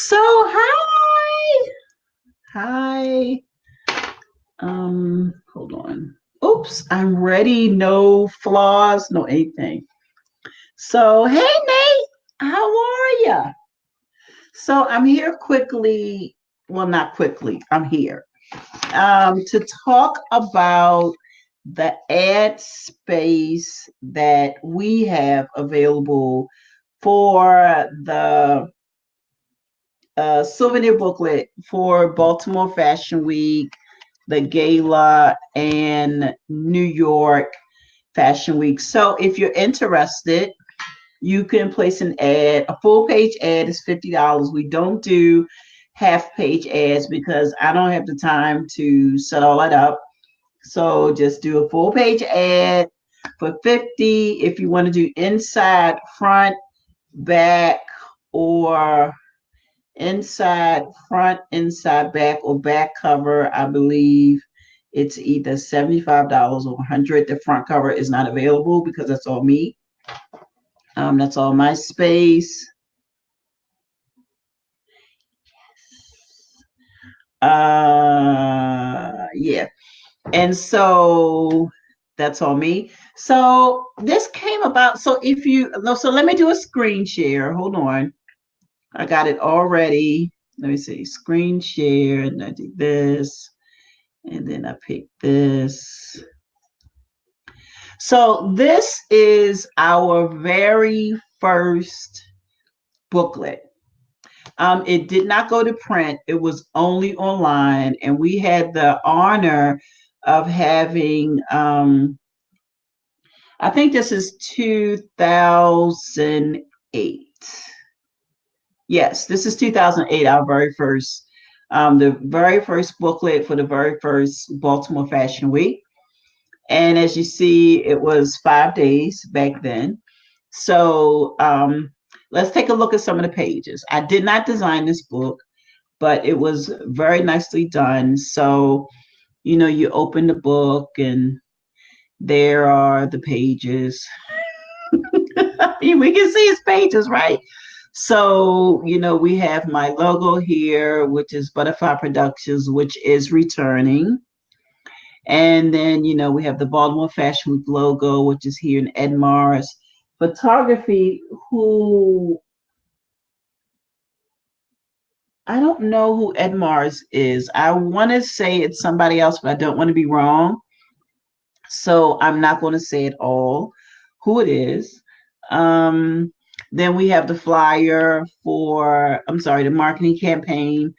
So hi. Hi. Hold on. Oops, I'm ready. No flaws, no anything. So hey Nate, how are you? So I'm here quickly. Well, not quickly. I'm here to talk about the ad space that we have available for the souvenir booklet for Baltimore Fashion Week, the gala, and New York Fashion Week. So if you're interested, you can place an ad. A full page ad is $50. We don't do half page ads because I don't have the time to set all that up. So just do a full page ad for 50. If you want to do inside, front, back, or inside, front, inside, back, or back cover, I believe it's either $75 or 100. The front cover is not available because that's all me. That's all my space. Yeah. And so that's all me. So this came about. So if you no, so let me do a screen share. Hold on. I got it already. Let me see. Screen share, and I do this, and then I pick this. So this is our very first booklet. It did not go to print. It was only online, and we had the honor of having. I think this is 2008. Yes, this is 2008. Our the very first booklet for the very first Baltimore Fashion Week. And as you see, it was 5 days back then. So let's take a look at some of the pages. I did not design this book, but it was very nicely done. So, you open the book and there are the pages. We can see its pages, right? So, we have my logo here, which is Butterfly Productions, which is returning. And then, we have the Baltimore Fashion Week logo, which is here in Ed Mars Photography, who I don't know who Ed Mars is. I want to say it's somebody else, but I don't want to be wrong. So I'm not going to say it all who it is. Then we have the flyer the marketing campaign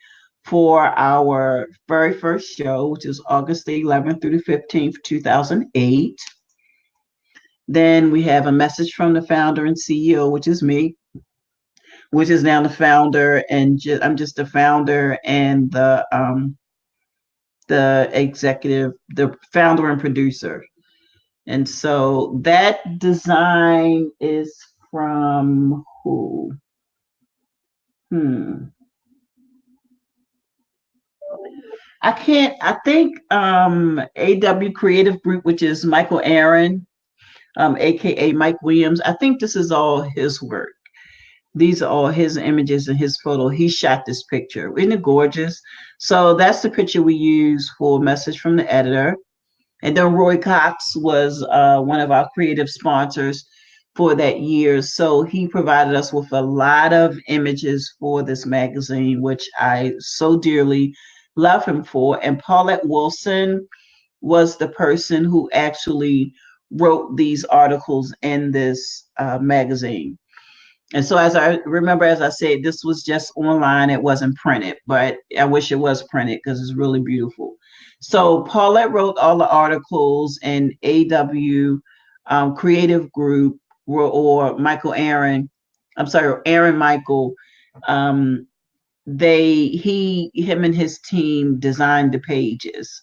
for our very first show, which is August the 11th through the 15th, 2008. Then we have a message from the founder and CEO, which is me, which is now the founder, and I'm just the founder and the executive, the founder and producer. And so that design is from who? I think AW Creative Group, which is Michael Aaron, aka Mike Williams. I think this is all his work. These are all his images and his photo. He shot this picture. Isn't it gorgeous? So that's the picture we use for Message from the Editor. And then Roy Cox was one of our creative sponsors for that year. So he provided us with a lot of images for this magazine, which I so dearly love him for. And Paulette Wilson was the person who actually wrote these articles in this magazine. And so, as I remember, as I said, this was just online. It wasn't printed, but I wish it was printed because it's really beautiful. So Paulette wrote all the articles, and AW Creative Group or Michael Aaron, I'm sorry, Aaron Michael, him and his team designed the pages.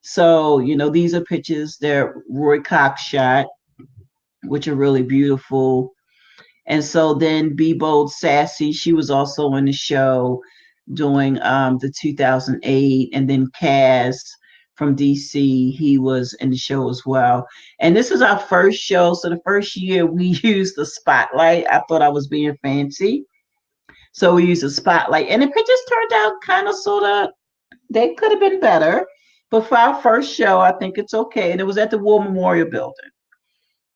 So, these are pictures that Roy Cox shot, which are really beautiful. And so then Be Bold Sassy, she was also on the show doing the 2008. And then Kaz from DC, he was in the show as well. And this is our first show. So the first year we used the spotlight. I thought I was being fancy. So we used a spotlight, and the pictures turned out kind of sort of, they could have been better. But for our first show, I think it's okay. And it was at the War Memorial Building.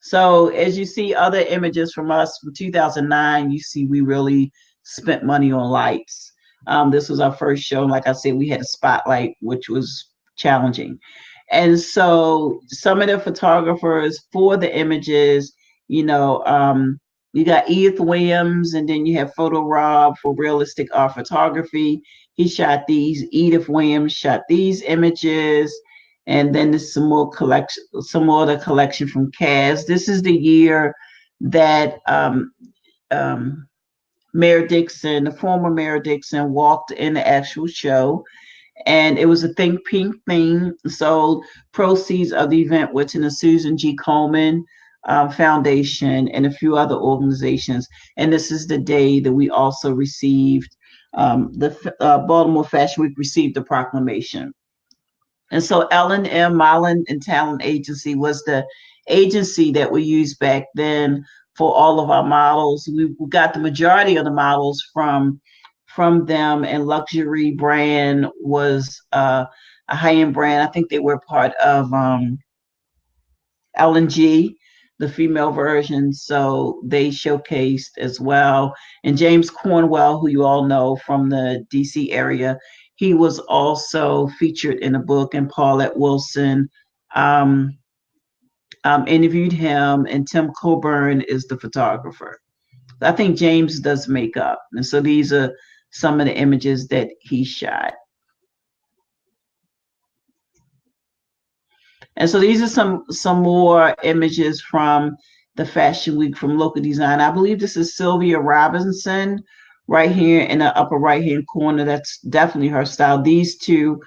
So as you see other images from us from 2009, you see we really spent money on lights. This was our first show. Like I said, we had a spotlight, which was challenging. And so some of the photographers for the images, you know, you got Edith Williams, and then you have Photo Rob for realistic art photography. He shot these. Edith Williams shot these images. And then there's some more collection, some more of the collection from Kaz. This is the year that Mayor Dixon, the former Mayor Dixon, walked in the actual show, and it was a Think Pink theme. So proceeds of the event went to the Susan G. Komen Foundation and a few other organizations. And this is the day that we also received the Baltimore Fashion Week received the proclamation. And so L&M Modeling and Talent Agency was the agency that we used back then for all of our models. We got the majority of the models from them, and Luxury Brand was a high-end brand. I think they were part of L&G, the female version, so they showcased as well. And James Cornwell, who you all know from the DC area, he was also featured in a book, and Paulette Wilson interviewed him, and Tim Coburn is the photographer. I think James does makeup. And so these are some of the images that he shot. And so these are some more images from the Fashion Week from local design. I believe this is Sylvia Robinson right here in the upper right-hand corner. That's definitely her style. These two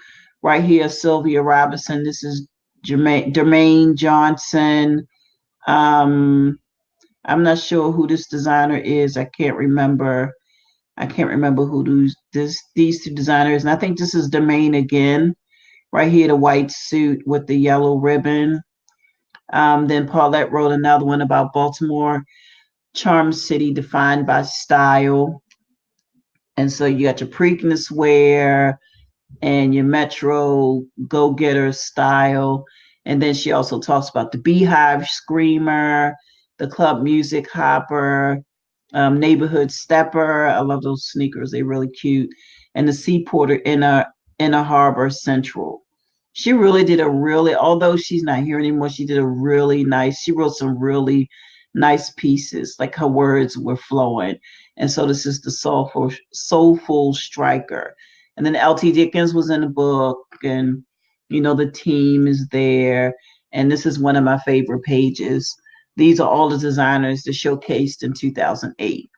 right here, Sylvia Robinson. This is Jermaine Johnson. I'm not sure who this designer is. I can't remember who these two designers. And I think this is Jermaine again. Right here, the white suit with the yellow ribbon. Then Paulette wrote another one about Baltimore, charm city defined by style. And so you got your Preakness wear and your Metro go-getter style. And then she also talks about the Beehive Screamer, the Club Music Hopper, Neighborhood Stepper. I love those sneakers. They're really cute. And the Seaporter Inner Harbor Central. She really did although she's not here anymore, she wrote some really nice pieces. Like her words were flowing. And so this is the Soulful Striker. And then L.T. Dickens was in the book, and the team is there. And this is one of my favorite pages. These are all the designers that showcased in 2008.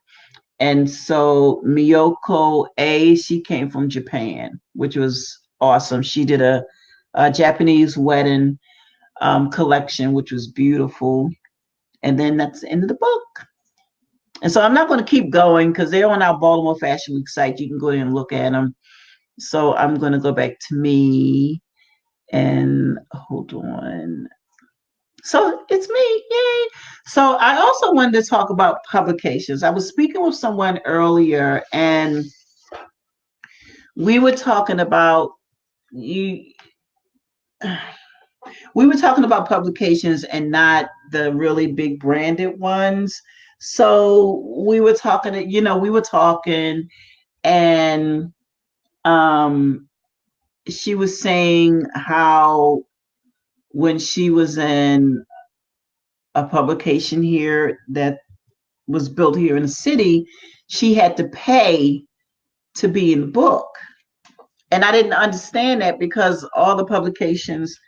And so Miyoko A, she came from Japan, which was awesome. She did a Japanese wedding collection, which was beautiful. And then that's the end of the book. And so I'm not going to keep going because they're on our Baltimore Fashion Week site. You can go in and look at them. So I'm going to go back to me and hold on. So it's me, yay. So I also wanted to talk about publications. I was speaking with someone earlier, and we were talking about publications and not the really big branded ones. So we were talking, and she was saying how when she was in a publication here that was built here in the city, she had to pay to be in the book. And I didn't understand that because all the publications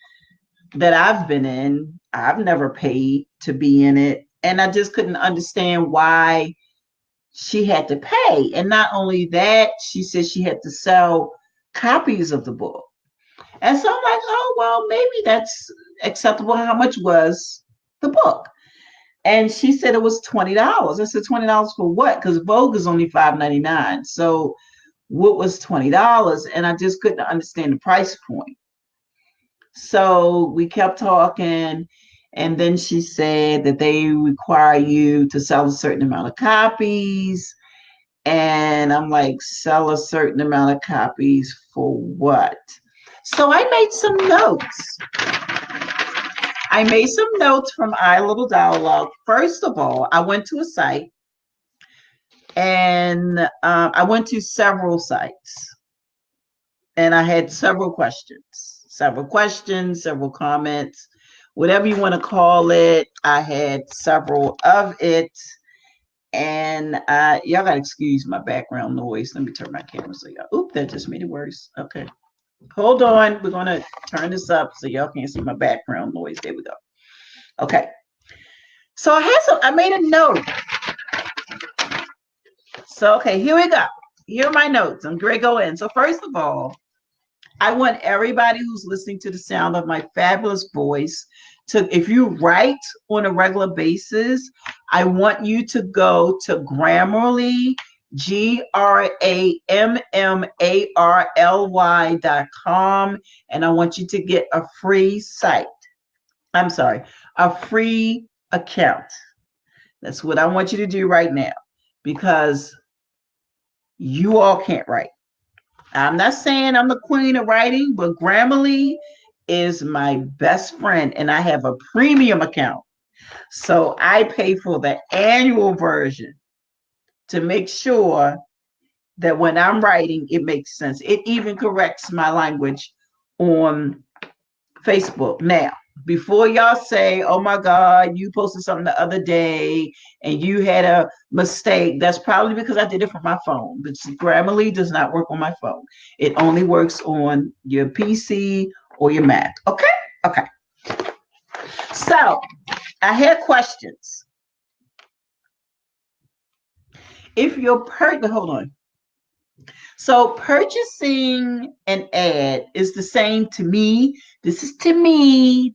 that I've been in, I've never paid to be in it. And I just couldn't understand why she had to pay. And not only that, she said she had to sell copies of the book. And so I'm like, oh, well, maybe that's acceptable. How much was the book? And she said it was $20. I said, $20 for what? Because Vogue is only $5.99. So what was $20? And I just couldn't understand the price point. So we kept talking. And then she said that they require you to sell a certain amount of copies. And I'm like, sell a certain amount of copies for what? So I made some notes. I made some notes from iLittle Dialogue. First of all, I went to a site, and I went to several sites, and I had several questions, several comments, whatever you want to call it. I had several of it. And y'all gotta excuse my background noise. Let me turn my camera so y'all. Oop, that just made it worse. Okay, hold on. We're gonna turn this up so y'all can't see my background noise. There we go. Okay. So I made a note. So okay, here we go. Here are my notes. I'm gonna go in. So first of all, I want everybody who's listening to the sound of my fabulous voice to, if you write on a regular basis, I want you to go to Grammarly, GRAMMARLY.com, and I want you to get a free site. I'm sorry, a free account. That's what I want you to do right now, because you all can't write. I'm not saying I'm the queen of writing, but Grammarly is my best friend, and I have a premium account. So I pay for the annual version to make sure that when I'm writing, it makes sense. It even corrects my language on Facebook. Now, before y'all say, oh my God, you posted something the other day and you had a mistake, that's probably because I did it from my phone. But Grammarly does not work on my phone. It only works on your PC or your Mac. Okay? Okay. So I had questions. If you're hold on. So purchasing an ad is the same to me. This is to me.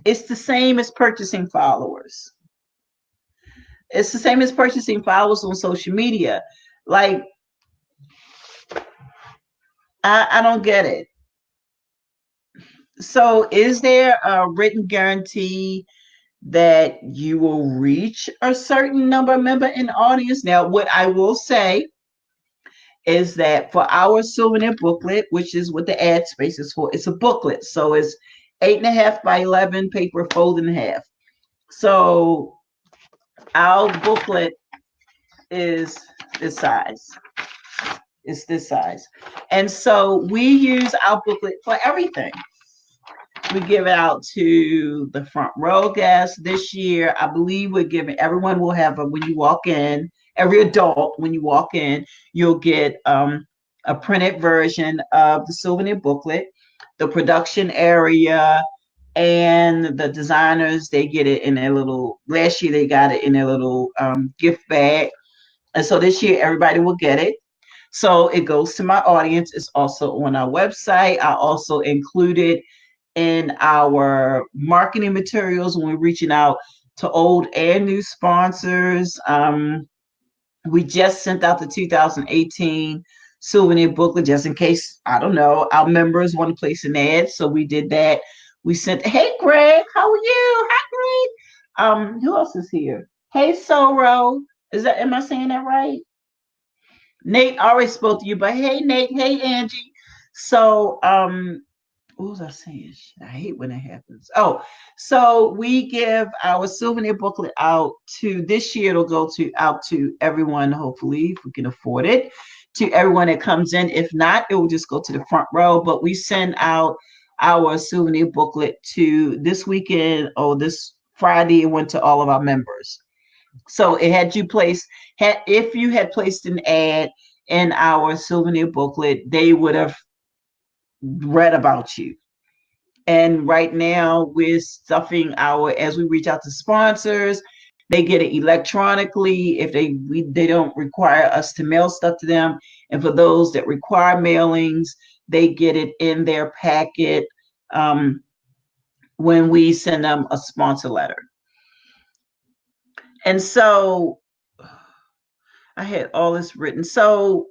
It's the same as purchasing followers. It's the same as purchasing followers on social media. Like, I don't get it. So is there a written guarantee that you will reach a certain number of member in the audience? Now, what I will say is that for our souvenir booklet, which is what the ad space is for, it's a booklet. So it's 8.5 by 11 paper, folded in half. So our booklet is this size. It's this size. And so we use our booklet for everything. We give it out to the front row guests. This year, I believe we're giving, everyone will have when you walk in, every adult, when you walk in, you'll get a printed version of the souvenir booklet. The production area and the designers, they get it in their little, last year they got it in their little gift bag. And so this year, everybody will get it. So it goes to my audience. It's also on our website. I also included in our marketing materials when we're reaching out to old and new sponsors. We just sent out the 2018 souvenir booklet just in case, I don't know, our members want to place an ad. So we did that. We sent, hey Greg, how are you? Hi Greg. Who else is here? Hey Soro. Am I saying that right? Nate already spoke to you, but hey Nate, hey Angie. So what was I saying? I hate when that happens. Oh, so we give our souvenir booklet out to, this year it'll go out to everyone, hopefully, if we can afford it, to everyone that comes in. If not, it will just go to the front row. But we send out our souvenir booklet to this weekend or this Friday. It went to all of our members. So it had you placed, if you had placed an ad in our souvenir booklet, they would have read about you. And right now we're stuffing as we reach out to sponsors, they get it electronically if they don't require us to mail stuff to them. And for those that require mailings, they get it in their packet when we send them a sponsor letter. And so I had all this written. So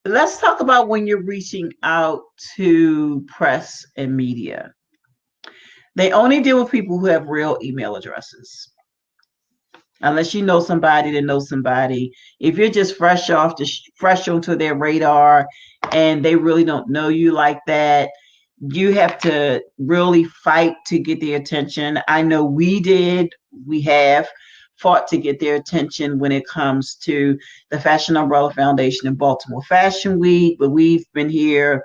let's talk about when you're reaching out to press and media. They only deal with people who have real email addresses. unless you know somebody that knows somebody. If you're just fresh onto their radar and they really don't know you like that, you have to really fight to get their attention. I know we have fought to get their attention when it comes to the Fashion Umbrella Foundation in Baltimore Fashion Week, but we've been here.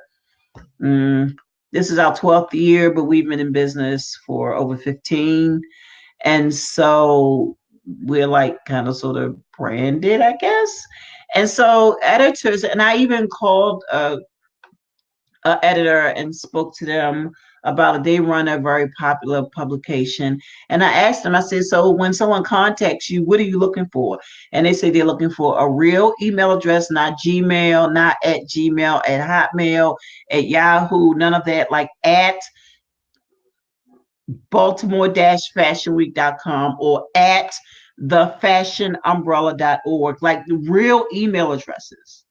This is our 12th year, but we've been in business for over 15. And so we're like kind of sort of branded, I guess. And so editors, and I even called editor and spoke to them about it. They run a very popular publication. And I asked them, I said, so when someone contacts you, what are you looking for? And they say they're looking for a real email address, not Gmail, not at Gmail, at Hotmail, at Yahoo, none of that, like at baltimore-fashionweek.com or at thefashionumbrella.org, like the real email addresses.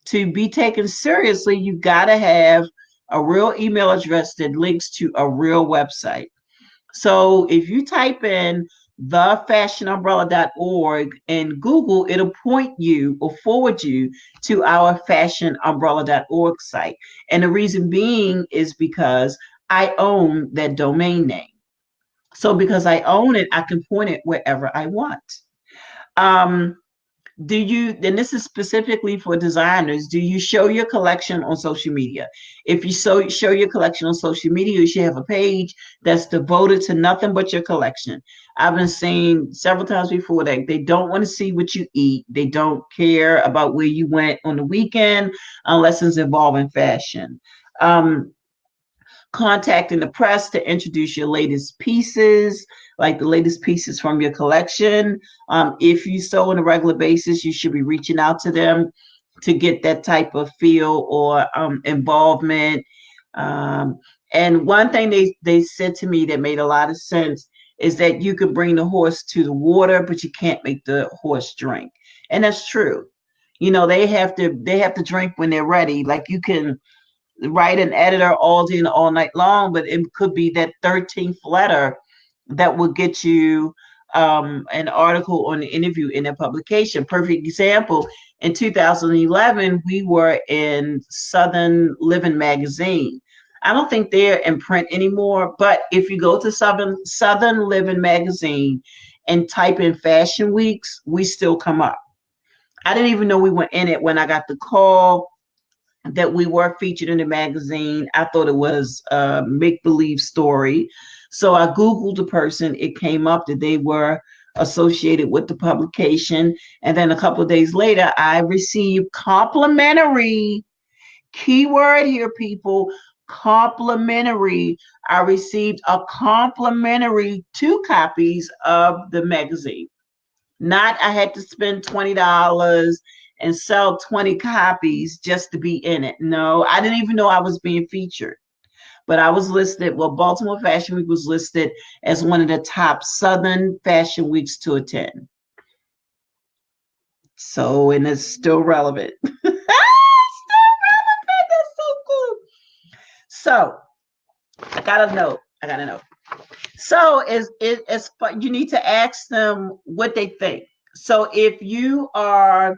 To be taken seriously, you got to have a real email address that links to a real website. So if you type in thefashionumbrella.org in Google, it'll point you or forward you to our fashionumbrella.org site. And the reason being is because I own that domain name. So because I own it, I can point it wherever I want. Then this is specifically for designers, do you show your collection on social media? If you show your collection on social media, you should have a page that's devoted to nothing but your collection. I've been saying several times before that they don't want to see what you eat. They don't care about where you went on the weekend unless it's involving fashion. Contacting the press to introduce your latest pieces, like the latest pieces from your collection. If you sew on a regular basis, you should be reaching out to them to get that type of feel or involvement. And one thing they said to me that made a lot of sense is that you can bring the horse to the water, but you can't make the horse drink. And that's true. You know, they have to drink when they're ready. Like you can write an editor all day and all night long, but it could be that 13th letter that will get you an article or an interview in a publication. Perfect example, in 2011, we were in Southern Living magazine. I don't think they're in print anymore, but if you go to Southern Living magazine and type in Fashion Weeks, we still come up. I didn't even know we were in it when I got the call that we were featured in the magazine. I thought it was a make-believe story. So I Googled the person. It came up that they were associated with the publication. And then a couple of days later, I received complimentary, keyword here, people, complimentary. I received a complimentary 2 copies of the magazine. Not I had to spend $20 and sell 20 copies just to be in it. No, I didn't even know I was being featured. But I was listed, well, Baltimore Fashion Week was listed as one of the top Southern Fashion Weeks to attend. So, and it's still relevant. Still relevant. That's so cool. So, I gotta know. So, you need to ask them what they think. So, if you are,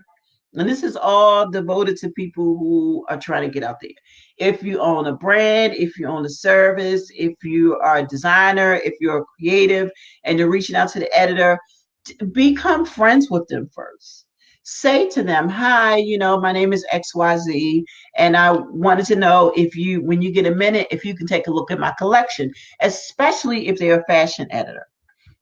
and this is all devoted to people who are trying to get out there. If you own a brand, if you own a service, if you are a designer, if you're a creative and you're reaching out to the editor, become friends with them first. Say to them, hi, my name is XYZ, and I wanted to know if you, when you get a minute, if you can take a look at my collection, especially if they're a fashion editor.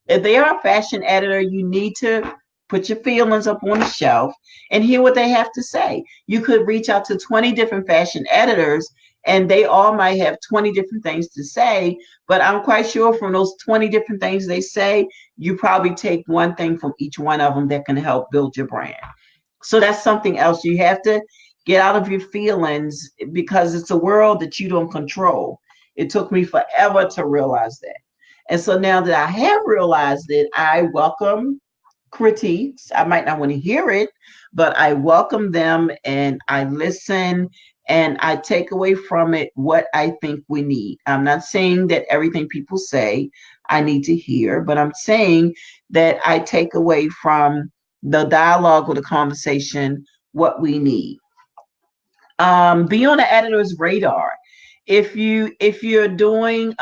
If they are a fashion editor, you need to put your feelings up on the shelf and hear what they have to say. You could reach out to 20 different fashion editors and they all might have 20 different things to say, but I'm quite sure from those 20 different things they say, you probably take one thing from each one of them that can help build your brand. So that's something else. You have to get out of your feelings because it's a world that you don't control. It took me forever to realize that. And so now that I have realized it, I welcome critiques. I might not want to hear it, but I welcome them and I listen and I take away from it what I think we need. I'm not saying that everything people say I need to hear, but I'm saying that I take away from the dialogue or the conversation what we need. Be on the editor's radar. If you're doing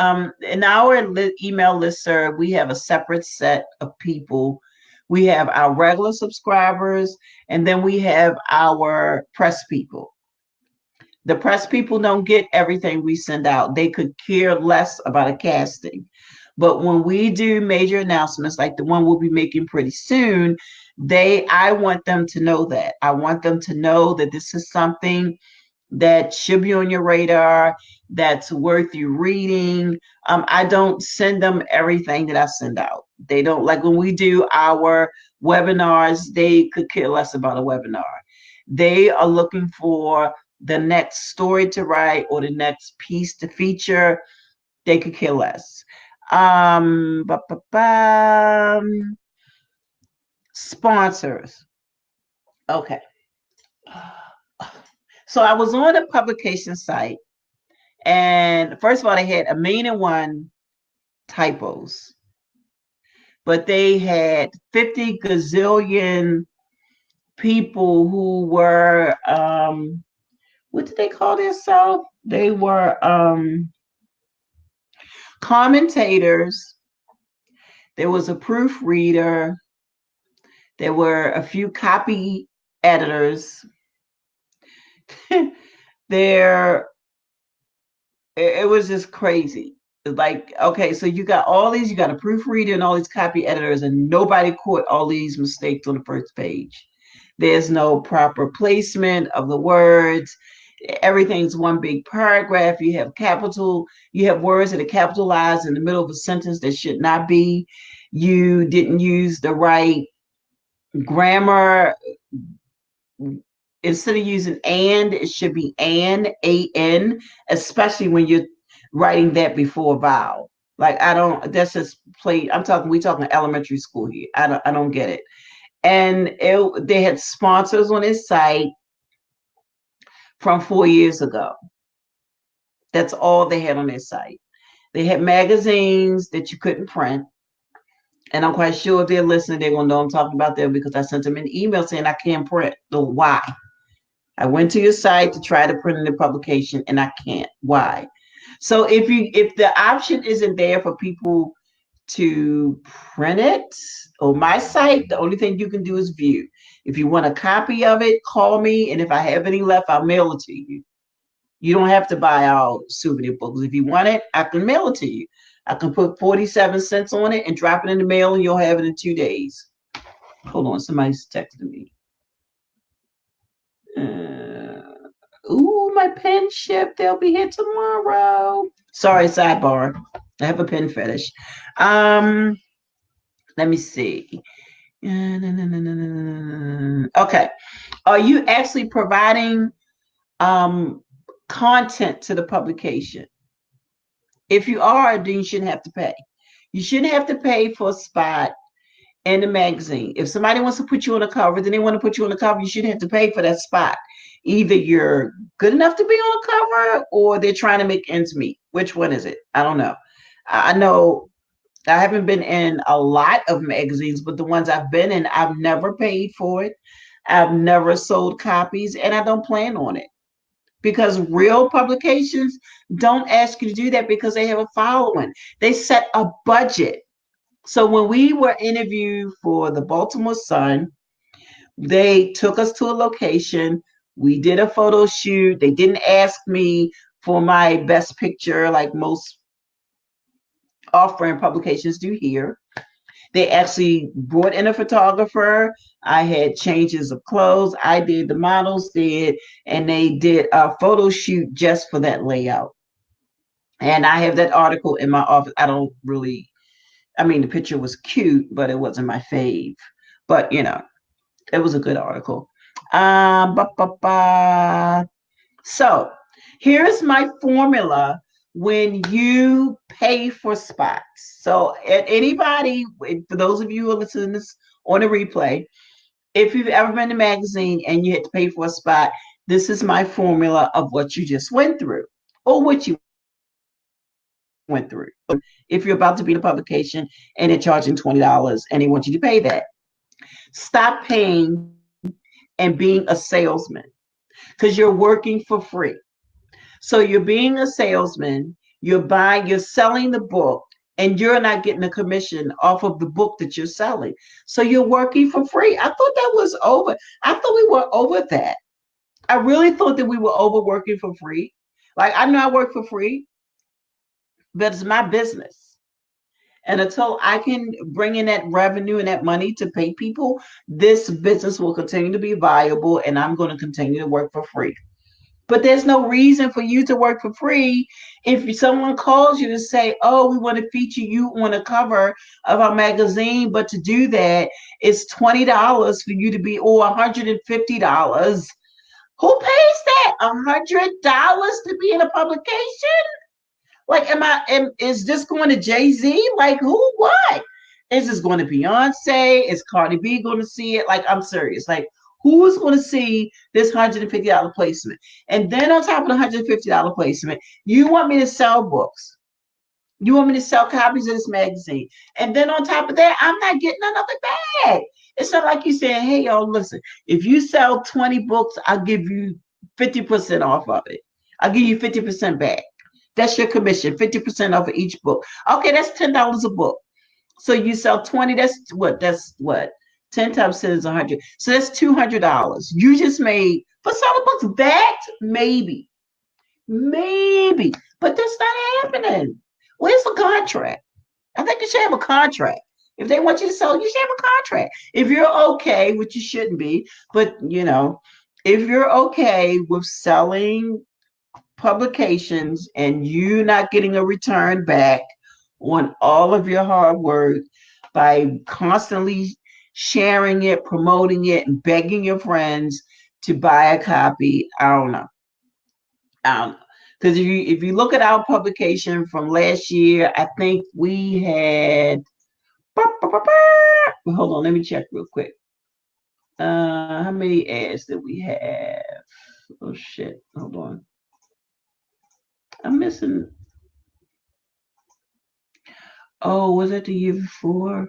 in our email listserv, we have a separate set of people. We have our regular subscribers, and then we have our press people. The press people don't get everything we send out. They could care less about a casting. But when we do major announcements like the one we'll be making pretty soon, I want them to know that. I want them to know that this is something that should be on your radar, that's worth you reading. I don't send them everything that I send out. They don't, like when we do our webinars, they could care less about a webinar. They are looking for the next story to write or the next piece to feature. They could care less. Sponsors. Okay. So I was on a publication site, and first of all, they had 1,000,001 typos, but they had 50 gazillion people who were, what did they call themselves? They were commentators. There was a proofreader. There were a few copy editors. It was just crazy. Like, okay, so you got a proofreader and all these copy editors, and nobody caught all these mistakes on the first page. There's no proper placement of the words. Everything's one big paragraph. You have words that are capitalized in the middle of a sentence that should not be. You didn't use the right grammar. Instead of using and, it should be an, especially when you're writing that before a vowel. Like, that's just plain. We talking elementary school here. I don't get it. And they had sponsors on his site from 4 years ago. That's all they had on their site. They had magazines that you couldn't print. And I'm quite sure if they're listening, they're going to know I'm talking about them, because I sent them an email saying I can't print. So why? I went to your site to try to print in the publication, and I can't. Why? So if the option isn't there for people to print it, on my site, the only thing you can do is view. If you want a copy of it, call me, and if I have any left, I'll mail it to you. You don't have to buy our souvenir books. If you want it, I can mail it to you. I can put 47 cents on it and drop it in the mail, and you'll have it in 2 days. Hold on, somebody's texting me. My pen shipped. They'll be here tomorrow. Sorry, sidebar. I have a pen fetish. Let me see. Okay. Are you actually providing content to the publication? If you are, then you shouldn't have to pay. You shouldn't have to pay for a spot in the magazine. If somebody wants to put you on the cover, then they want to put you on the cover. You shouldn't have to pay for that spot. Either you're good enough to be on the cover, or they're trying to make ends meet. Which one is it? I don't know. I know I haven't been in a lot of magazines, but the ones I've been in, I've never paid for it. I've never sold copies, and I don't plan on it. Because real publications don't ask you to do that, because they have a following. They set a budget. So when we were interviewed for the Baltimore Sun, they took us to a location. We did a photo shoot. They didn't ask me for my best picture like most off-brand publications do here. They actually brought in a photographer. I had changes of clothes. I did, the models did, and they did a photo shoot just for that layout. And I have that article in my office. The picture was cute, but it wasn't my fave. But, it was a good article. So here's my formula when you pay for spots. So anybody, for those of you who are listening to this on a replay, if you've ever been to a magazine and you had to pay for a spot, This is my formula of what you just went through or what you went through. If you're about to be in a publication and they're charging $20 and they want you to pay that, stop paying and being a salesman because you're working for free. So you're being a salesman, you're selling the book, and you're not getting a commission off of the book that you're selling. So you're working for free. I thought that was over. I thought we were over that. I really thought that we were over working for free. Like, I know I work for free, but it's my business. And until I can bring in that revenue and that money to pay people, this business will continue to be viable and I'm going to continue to work for free. But there's no reason for you to work for free if someone calls you to say, oh, we want to feature you on a cover of our magazine, but to do that, it's $20 for you to be, or $150. Who pays that? $100 to be in a publication? Like, is this going to Jay-Z? Like, who, what? Is this going to Beyonce? Is Cardi B going to see it? Like, I'm serious. Like, who's going to see this $150 placement? And then on top of the $150 placement, you want me to sell books. You want me to sell copies of this magazine. And then on top of that, I'm not getting another bag. It's not like you saying, hey, y'all, listen, if you sell 20 books, I'll give you 50% off of it. I'll give you 50% back. That's your commission, 50% off of each book. Okay, that's $10 a book. So you sell 20, that's what? 10 times 10 is 100. So that's $200. You just made, for selling books, that maybe. But that's not happening. Where's the contract? I think you should have a contract. If they want you to sell, you should have a contract. If you're okay, which you shouldn't be, but if you're okay with selling publications and you not getting a return back on all of your hard work by constantly sharing it, promoting it, and begging your friends to buy a copy, I don't know. Because if you look at our publication from last year, I think we had, hold on, let me check real quick. How many ads did we have? Oh shit, hold on. I'm missing. Oh, was it the year before?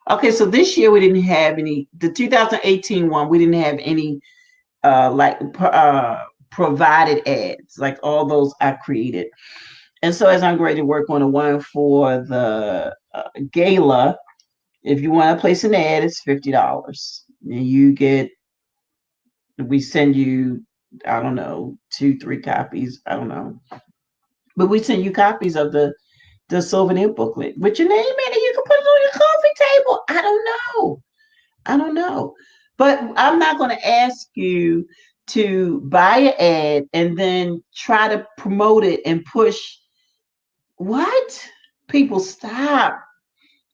Okay, so this year we didn't have any. The 2018 one, we didn't have any provided ads. Like, all those I created. And so as I'm going to work on the one for the gala, if you want to place an ad, it's $50. And we send you, I don't know, 2-3 copies. I don't know. But we send you copies of the souvenir booklet with your name in it. You can put it on your coffee table. I don't know. But I'm not going to ask you to buy an ad and then try to promote it and push. What? People, stop.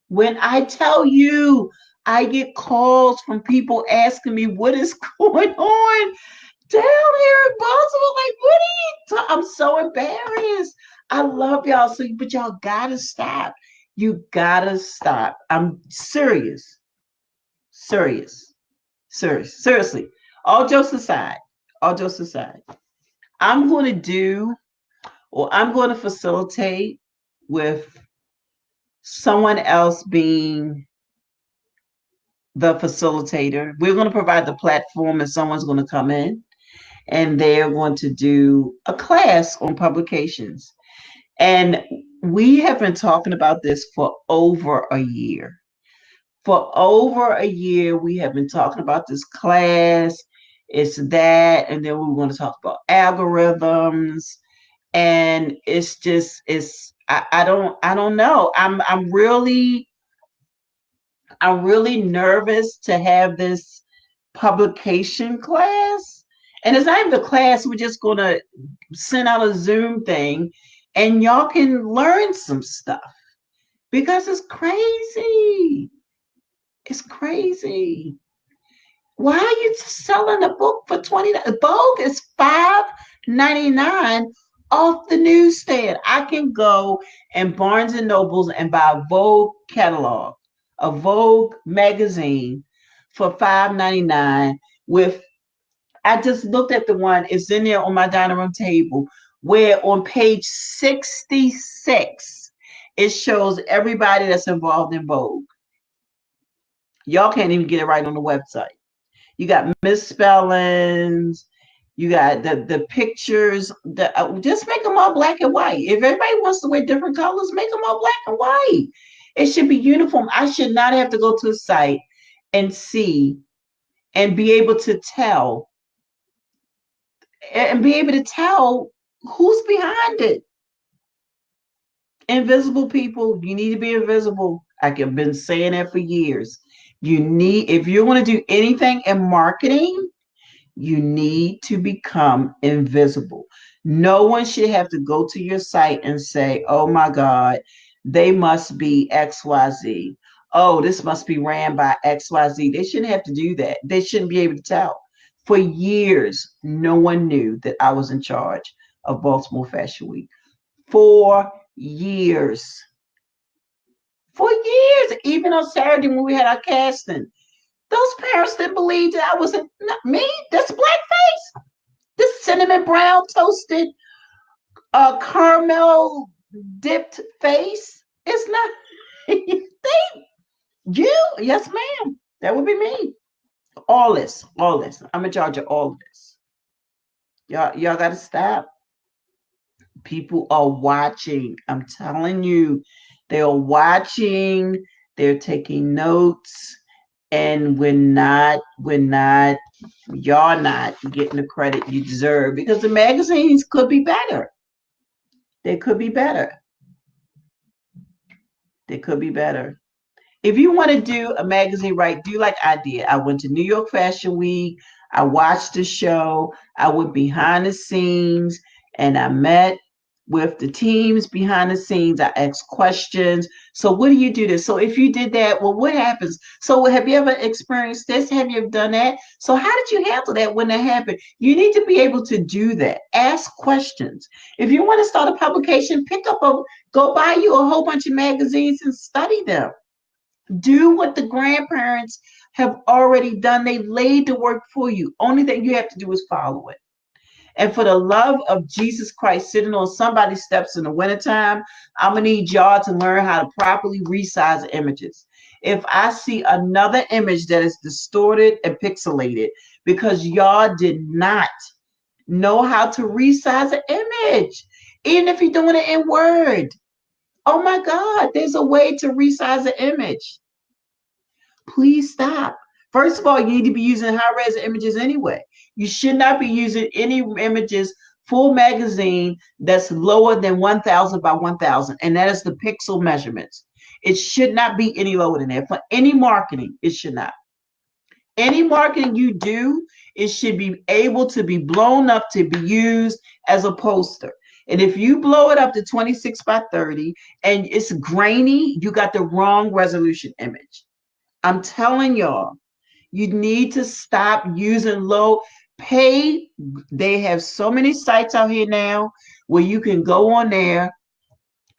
When I tell you, I get calls from people asking me what is going on down here in Baltimore. Like, what are you I'm so embarrassed. I love y'all, but y'all gotta stop. You gotta stop. I'm serious. Seriously. All jokes aside, I'm going to facilitate with someone else being the facilitator. We're going to provide the platform and someone's going to come in and they're going to do a class on publications. And we have been talking about this for over a year. For over a year, we have been talking about this class. It's that, and then we're going to talk about algorithms. And I don't know. I'm really nervous to have this publication class. And it's not even the class. We're just going to send out a Zoom thing and y'all can learn some stuff because it's crazy. It's crazy. Why are you selling a book for $20? Vogue is $5.99 off the newsstand. I can go in Barnes and Nobles and buy a Vogue catalog, a Vogue magazine for $5.99 with I just looked at the one, it's in there on my dining room table, where on page 66, it shows everybody that's involved in Vogue. Y'all can't even get it right on the website. You got misspellings, you got the pictures. Just make them all black and white. If everybody wants to wear different colors, make them all black and white. It should be uniform. I should not have to go to a site and see and be able to tell who's behind it. Invisible people, you need to be invisible. I've been saying that for years. If you want to do anything in marketing, you need to become invisible. No one should have to go to your site and say, oh my God, they must be XYZ. Oh, this must be ran by XYZ. They shouldn't have to do that. They shouldn't be able to tell. For years, no one knew that I was in charge of Baltimore Fashion Week. For years. Even on Saturday when we had our casting, those parents didn't believe that I wasn't me. That's blackface. This cinnamon brown toasted caramel dipped face. It's not yes, ma'am. That would be me. All this. I'm in charge of all of this. Y'all gotta stop. People are watching. I'm telling you, they're watching, they're taking notes, and y'all not getting the credit you deserve because the magazines could be better. They could be better. If you want to do a magazine right, do like I did. I went to New York Fashion Week. I watched the show. I went behind the scenes and I met with the teams behind the scenes. I asked questions. So what do you do this? So if you did that, well, what happens? So have you ever experienced this? Have you ever done that? So how did you handle that when that happened? You need to be able to do that. Ask questions. If you want to start a publication, go buy you a whole bunch of magazines and study them. Do what the grandparents have already done. They laid the work for you. Only thing you have to do is follow it. And for the love of Jesus Christ, sitting on somebody's steps in the wintertime, I'm going to need y'all to learn how to properly resize images. If I see another image that is distorted and pixelated because y'all did not know how to resize an image, even if you're doing it in Word, oh my God, there's a way to resize an image. Please stop. First of all, you need to be using high-res images anyway. You should not be using any images, full magazine that's lower than 1,000 by 1,000, and that is the pixel measurements. It should not be any lower than that. For any marketing, it should not. Any marketing you do, it should be able to be blown up to be used as a poster. And if you blow it up to 26 by 30 and it's grainy, you got the wrong resolution image. I'm telling y'all, you need to stop using low pay. They have so many sites out here now where you can go on there.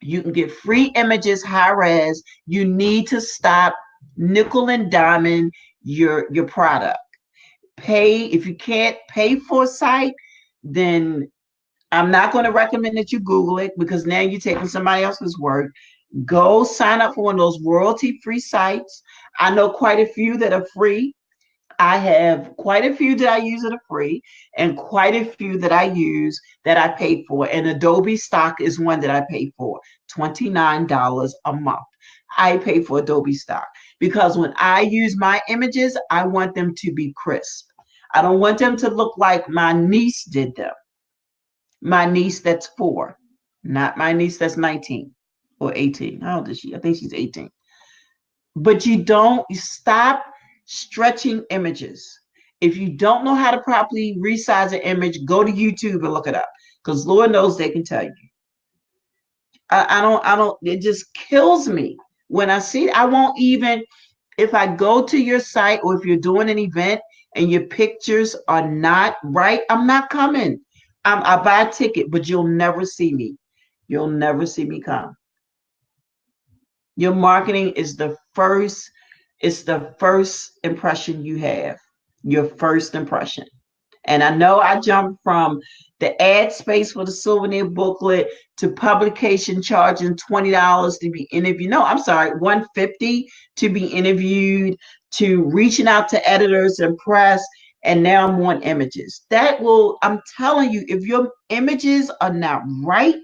You can get free images, high res. You need to stop nickel and diming your product. If you can't pay for a site, then I'm not going to recommend that you Google it because now you're taking somebody else's work. Go sign up for one of those royalty-free sites. I know quite a few that are free. I have quite a few that I use that are free and quite a few that I use that I paid for. And Adobe Stock is one that I paid for, $29 a month. I pay for Adobe Stock because when I use my images, I want them to be crisp. I don't want them to look like my niece did them. My niece that's 4, not my niece that's 19 or 18. How old is she? I think she's 18. But you stop stretching images. If you don't know how to properly resize an image, go to YouTube and look it up because Lord knows they can tell you. I don't, it just kills me when I see it. I won't even, if I go to your site or if you're doing an event and your pictures are not right, I'm not coming. I buy a ticket, but you'll never see me. You'll never see me come. Your marketing is the first impression you have. Your first impression. And I know I jumped from the ad space for the souvenir booklet to publication charging $20 to be interviewed. No, I'm sorry, $150 to be interviewed, to reaching out to editors and press, and now I'm on images. That will, I'm telling you, if your images are not right,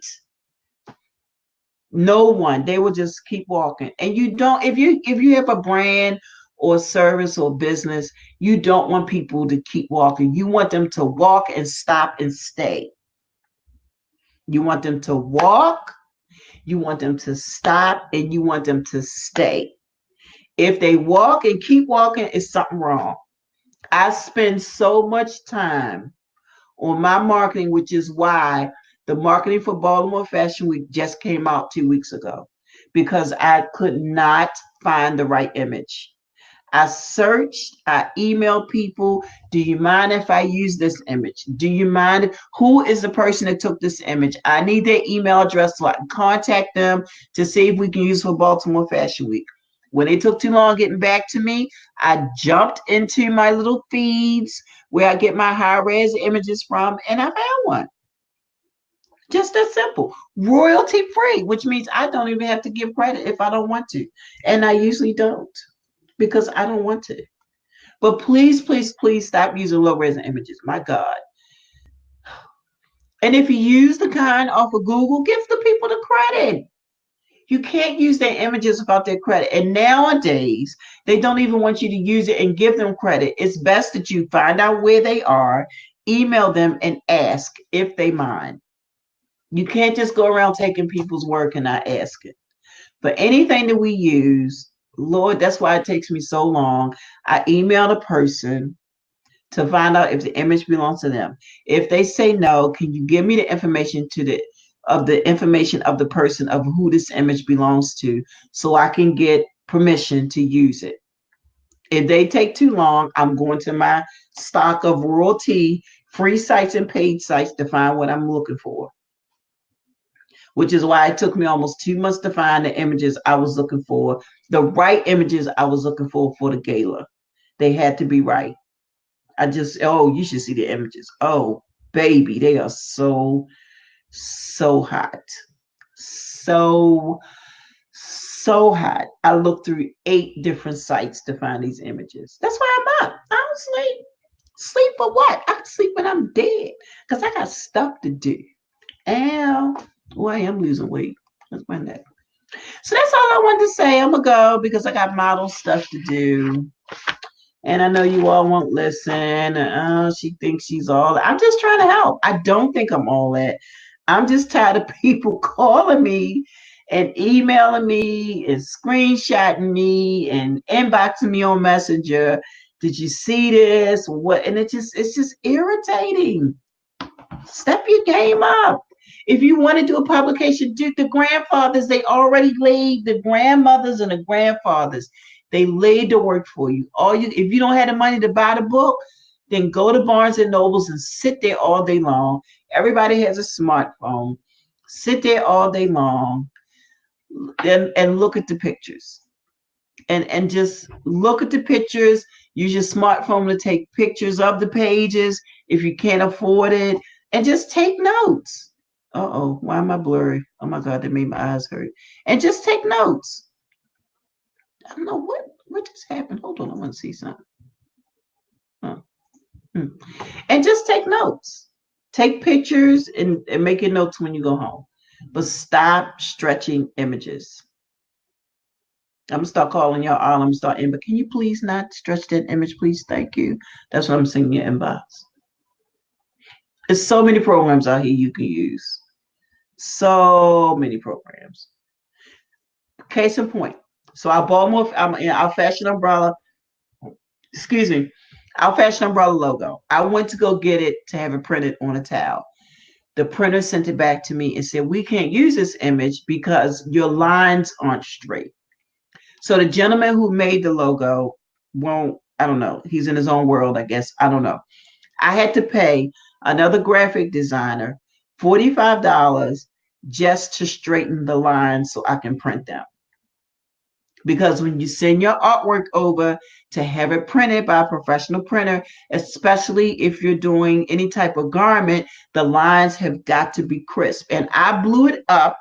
no one, they will just keep walking. And you don't, if you have a brand or service or business, you don't want people to keep walking. You want them to walk and stop and stay. You want them to walk, you want them to stop, and you want them to stay. If they walk and keep walking, it's something wrong. I spend so much time on my marketing, which is why the marketing for Baltimore Fashion Week just came out 2 weeks ago, because I could not find the right image. I searched, I emailed people. Do you mind if I use this image? Do you mind? Who is the person that took this image? I need their email address so I can contact them to see if we can use for Baltimore Fashion Week. When it took too long getting back to me, I jumped into my little feeds where I get my high-res images from, and I found one. Just that simple. Royalty free, which means I don't even have to give credit if I don't want to. And I usually don't, because I don't want to. But please, please, please stop using low-res images. My God. And if you use the kind off of Google, give the people the credit. You can't use their images without their credit. And nowadays, they don't even want you to use it and give them credit. It's best that you find out where they are, email them, and ask if they mind. You can't just go around taking people's work and not ask it. For anything that we use, Lord, that's why it takes me so long. I email the person to find out if the image belongs to them. If they say no, can you give me the information of the person of who this image belongs to, so I can get permission to use it. If they take too long, I'm going to my stock of royalty free sites and paid sites to find what I'm looking for, which is why it took me almost 2 months to find the images I was looking for, the right images I was looking for the gala. They had to be right. You should see the images. Oh, baby, they are so hot. So hot. I looked through 8 different sites to find these images. That's why I'm up. I don't sleep. Sleep for what? I can sleep when I'm dead, because I got stuff to do. Ow. Oh, I am losing weight. That's my neck. So that's all I wanted to say. I'm going to go because I got model stuff to do. And I know you all won't listen. She thinks she's all that. I'm just trying to help. I don't think I'm all that. I'm just tired of people calling me and emailing me and screenshotting me and inboxing me on Messenger. Did you see this? What? And it's just irritating. Step your game up. If you want to do a publication, do the grandfathers. They already laid, the grandmothers and the grandfathers. They laid the work for you. If you don't have the money to buy the book, then go to Barnes and Nobles and sit there all day long. Everybody has a smartphone. Sit there all day long and look at the pictures. And just look at the pictures. Use your smartphone to take pictures of the pages if you can't afford it. And just take notes. Uh-oh, why am I blurry? Oh my God, that made my eyes hurt. And just take notes. I don't know what just happened. Hold on, I want to see something. And just take notes. Take pictures and make your notes when you go home. But stop stretching images. I'm going to start calling y'all all. I'm going to start in, but can you please not stretch that image, please? Thank you. That's what I'm sending your inbox. There's so many programs out here you can use. So many programs. Case in point. So I'm in our fashion umbrella. Excuse me. Our fashion umbrella logo. I went to go get it to have it printed on a towel. The printer sent it back to me and said, we can't use this image because your lines aren't straight. So the gentleman who made the logo I don't know. He's in his own world, I guess. I don't know. I had to pay another graphic designer $45 just to straighten the lines so I can print them. because when you send your artwork over to have it printed by a professional printer, especially if you're doing any type of garment, the lines have got to be crisp. And I blew it up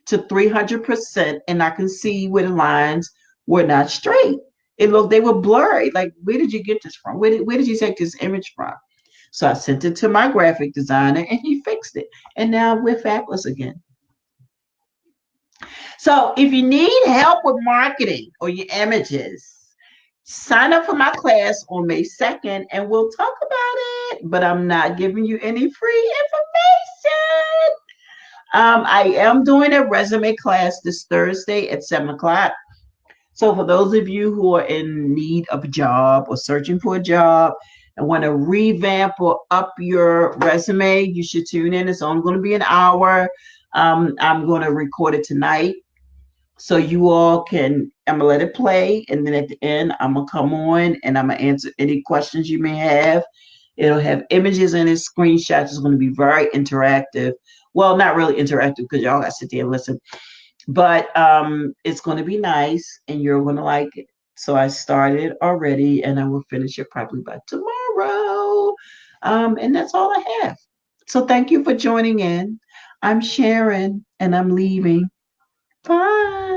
to 300%, and I can see where the lines were not straight. It looked, they were blurry. Like, where did you get this from? Where did you take this image from? So I sent it to my graphic designer and he fixed it. And now we're fabulous again. So if you need help with marketing or your images, sign up for my class on May 2nd and we'll talk about it. But I'm not giving you any free information. I am doing a resume class this Thursday at 7 o'clock. So for those of you who are in need of a job or searching for a job and want to revamp or up your resume, you should tune in. It's only going to be an hour. I'm going to record it tonight. So you all can, I'm going to let it play. And then at the end, I'm going to come on and I'm going to answer any questions you may have. It'll have images in it, screenshots. It's going to be very interactive. Well, not really interactive because y'all got to sit there and listen. But it's going to be nice and you're going to like it. So I started already and I will finish it probably by tomorrow. And that's all I have. So thank you for joining in. I'm Sharon and I'm leaving. Bye.